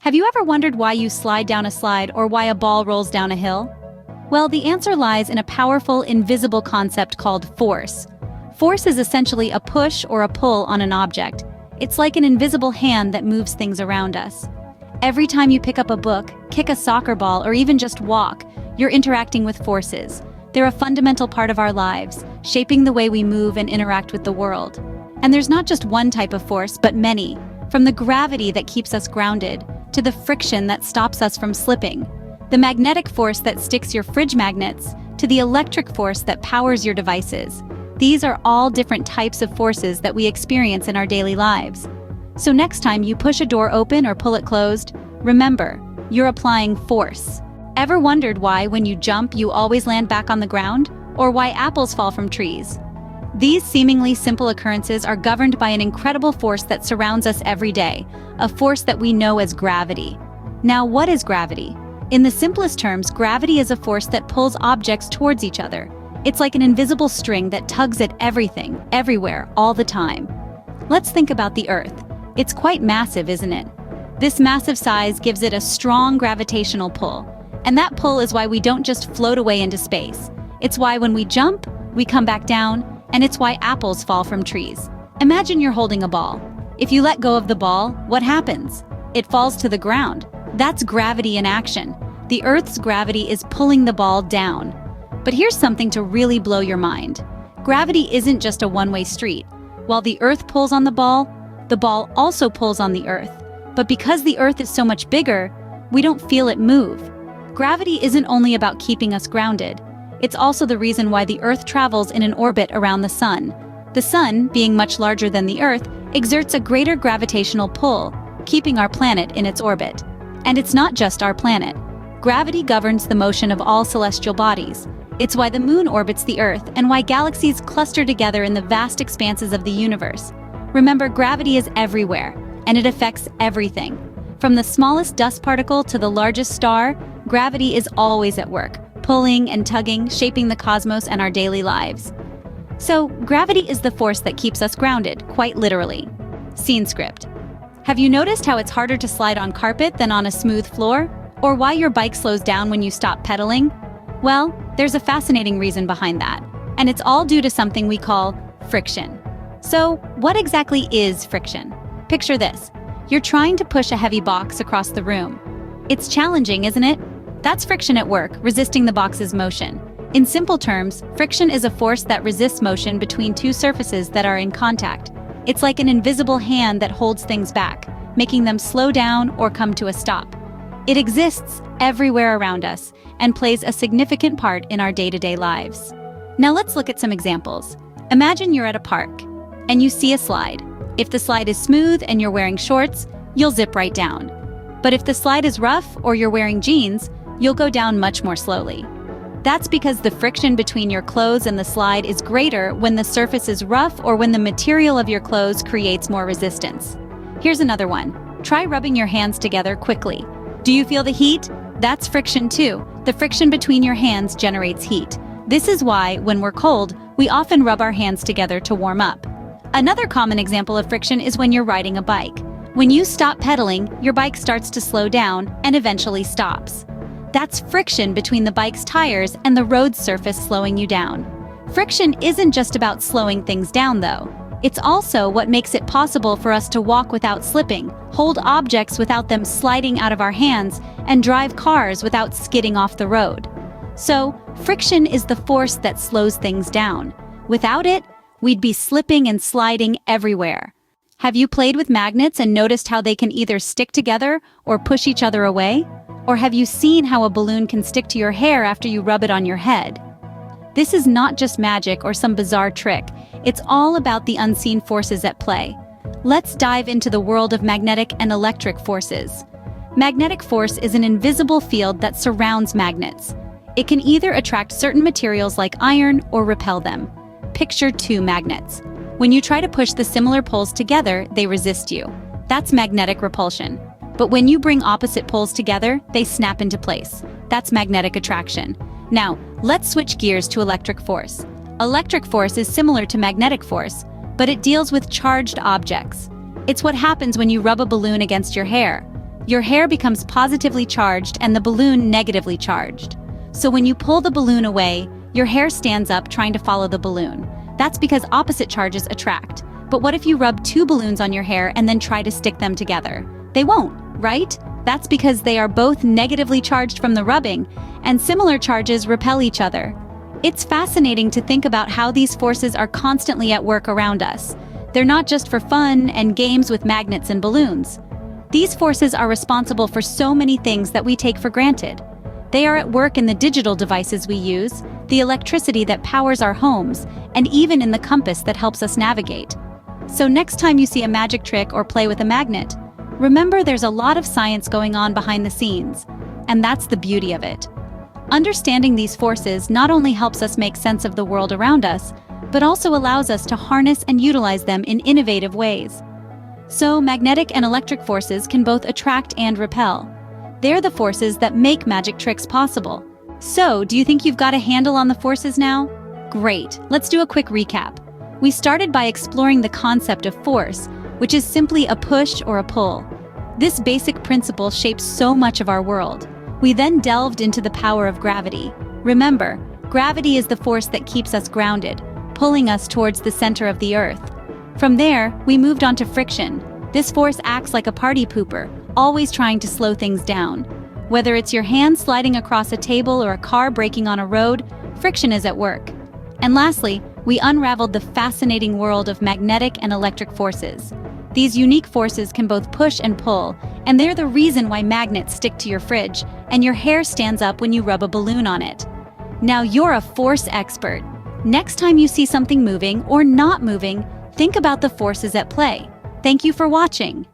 Have you ever wondered why you slide down a slide or why a ball rolls down a hill? Well, the answer lies in a powerful, invisible concept called force. Force is essentially a push or a pull on an object. It's like an invisible hand that moves things around us. Every time you pick up a book, kick a soccer ball, or even just walk, you're interacting with forces. They're a fundamental part of our lives, shaping the way we move and interact with the world. And there's not just one type of force, but many, from the gravity that keeps us grounded to the friction that stops us from slipping, the magnetic force that sticks your fridge magnets, to the electric force that powers your devices. These are all different types of forces that we experience in our daily lives. So next time you push a door open or pull it closed, remember, you're applying force. Ever wondered why when you jump you always land back on the ground? Or why apples fall from trees? These seemingly simple occurrences are governed by an incredible force that surrounds us every day, a force that we know as gravity. Now, what is gravity? In the simplest terms, gravity is a force that pulls objects towards each other. It's like an invisible string that tugs at everything, everywhere, all the time. Let's think about the Earth. It's quite massive, isn't it? This massive size gives it a strong gravitational pull. And that pull is why we don't just float away into space. It's why when we jump, we come back down, and it's why apples fall from trees. Imagine you're holding a ball. If you let go of the ball, what happens? It falls to the ground. That's gravity in action. The Earth's gravity is pulling the ball down. But here's something to really blow your mind. Gravity isn't just a one-way street. While the Earth pulls on the ball also pulls on the Earth. But because the Earth is so much bigger, we don't feel it move. Gravity isn't only about keeping us grounded. It's also the reason why the Earth travels in an orbit around the Sun. The Sun, being much larger than the Earth, exerts a greater gravitational pull, keeping our planet in its orbit. And it's not just our planet. Gravity governs the motion of all celestial bodies. It's why the Moon orbits the Earth and why galaxies cluster together in the vast expanses of the universe. Remember, gravity is everywhere, and it affects everything. From the smallest dust particle to the largest star, gravity is always at work, pulling and tugging, shaping the cosmos and our daily lives. So, gravity is the force that keeps us grounded, quite literally. Scene script. Have you noticed how it's harder to slide on carpet than on a smooth floor? Or why your bike slows down when you stop pedaling? Well, there's a fascinating reason behind that. And it's all due to something we call friction. So, what exactly is friction? Picture this. You're trying to push a heavy box across the room. It's challenging, isn't it? That's friction at work, resisting the box's motion. In simple terms, friction is a force that resists motion between two surfaces that are in contact. It's like an invisible hand that holds things back, making them slow down or come to a stop. It exists everywhere around us and plays a significant part in our day-to-day lives. Now let's look at some examples. Imagine you're at a park and you see a slide. If the slide is smooth and you're wearing shorts, you'll zip right down. But if the slide is rough or you're wearing jeans, you'll go down much more slowly. That's because the friction between your clothes and the slide is greater when the surface is rough or when the material of your clothes creates more resistance. Here's another one. Try rubbing your hands together quickly. Do you feel the heat? That's friction too. The friction between your hands generates heat. This is why, when we're cold, we often rub our hands together to warm up. Another common example of friction is when you're riding a bike. When you stop pedaling, your bike starts to slow down and eventually stops. That's friction between the bike's tires and the road surface slowing you down. Friction isn't just about slowing things down, though. It's also what makes it possible for us to walk without slipping, hold objects without them sliding out of our hands, and drive cars without skidding off the road. So, friction is the force that slows things down. Without it, we'd be slipping and sliding everywhere. Have you played with magnets and noticed how they can either stick together or push each other away? Or have you seen how a balloon can stick to your hair after you rub it on your head? This is not just magic or some bizarre trick. It's all about the unseen forces at play. Let's dive into the world of magnetic and electric forces. Magnetic force is an invisible field that surrounds magnets. It can either attract certain materials like iron or repel them. Picture two magnets. When you try to push the similar poles together, they resist you. That's magnetic repulsion. But when you bring opposite poles together, they snap into place. That's magnetic attraction. Now, let's switch gears to electric force. Electric force is similar to magnetic force, but it deals with charged objects. It's what happens when you rub a balloon against your hair. Your hair becomes positively charged and the balloon negatively charged. So when you pull the balloon away, your hair stands up trying to follow the balloon. That's because opposite charges attract. But what if you rub two balloons on your hair and then try to stick them together? They won't, right? That's because they are both negatively charged from the rubbing, and similar charges repel each other. It's fascinating to think about how these forces are constantly at work around us. They're not just for fun and games with magnets and balloons. These forces are responsible for so many things that we take for granted. They are at work in the digital devices we use, the electricity that powers our homes, and even in the compass that helps us navigate. So next time you see a magic trick or play with a magnet, remember there's a lot of science going on behind the scenes, and that's the beauty of it. Understanding these forces not only helps us make sense of the world around us, but also allows us to harness and utilize them in innovative ways. So, magnetic and electric forces can both attract and repel. They're the forces that make magic tricks possible. So, do you think you've got a handle on the forces now? Great, let's do a quick recap. We started by exploring the concept of force, which is simply a push or a pull. This basic principle shapes so much of our world. We then delved into the power of gravity. Remember, gravity is the force that keeps us grounded, pulling us towards the center of the earth. From there, we moved on to friction. This force acts like a party pooper, always trying to slow things down. Whether it's your hand sliding across a table or a car braking on a road, friction is at work. And lastly, we unraveled the fascinating world of magnetic and electric forces. These unique forces can both push and pull, and they're the reason why magnets stick to your fridge and your hair stands up when you rub a balloon on it. Now you're a force expert. Next time you see something moving or not moving, think about the forces at play. Thank you for watching.